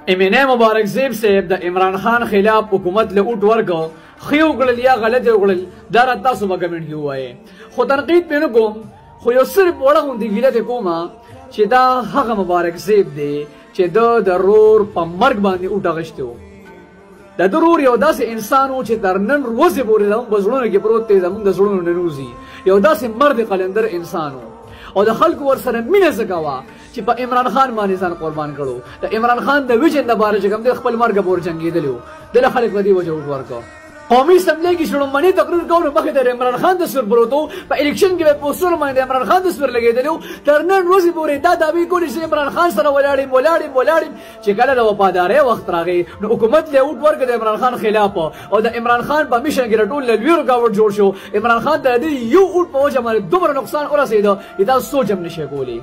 امینه مبارک زیب صاحب د عمران خان خلاف حکومت له اوټ ورکو خيو غړل یا غلط غړل دا تاسو به کمنټ کې وایي خو تنقید پې نه کوم خو یو صرف وړه غوندې ګیله کومه چې دا هغه مبارک زیب دی چې د رور په مرګ باندې اوټ اغشتی و د رور یو داسې انسان و چې تر نن ورځې پورې زموږ په زړونو کې پروت دی زموږ د زړونو نه نوځي یو داسې مرد قلندر انسان و او د خلکو ورسره مینه ځکه وه چې په عمران خان باندې ځان قربان کړو د عمران خان د ویژن دپاره چې کوم دی خپل مرګه پورې جنګېدلی و دله خلک په دې وجه اوټ ورکړه قومي اسمبلی کې شړومبني تقریر کوو مخکې د عمران خان تصویر پروت و په الیکشن کې به پوسټرونه باندې عمران خان تصویر لګېدلی و تر نن ورځې پورې دا دعوې کولې چې عمران خان سره ولاړ چې کله د وفادارۍ وخت راغی نو حکومت له اوټ ورکړه د عمران خان خلاف او د عمران خان په میشن کې راټول له لوی رکاوټ جوړ شو عمران خان ته د یو اوټ په وجه باندې دومره نقصان ورسېده دا سوچ هم نشي کولی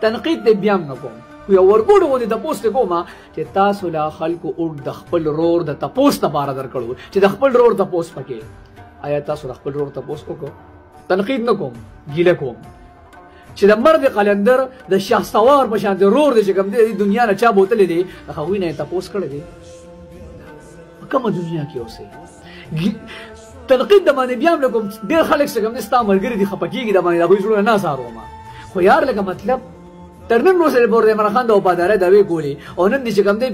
تنقید دې بیا هم نه کوم یو ورګوډ غوندې تپوس ته کومه چې تاسو لا خلکو اوټ د خپل رور د تپوس لپاره درکړو چې د خپل رور تپوس پکې آیا تاسو د خپل رور تپوس وکړو تنقید نه کوم ګیله کوم چې د مرد قلندر د شهسوار په شان د رور د چې کوم دی دنیا نه چا بوتلې دی د هغوی نه تپوس کړی دی په کومه دنیا کې اوسئ تنقید د باندې بیا هم نه کوم ډېر خلک چې کوم دی ستا ملګري دي خفه کېږي د باندې د هغوی زړونه نه څارومه خو یار لکه مطلب تر نن ورسره پورې عمران خان د وفادارۍ دعوې کولې او نن دې چې کوم دی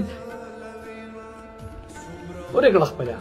ورې کړه خپله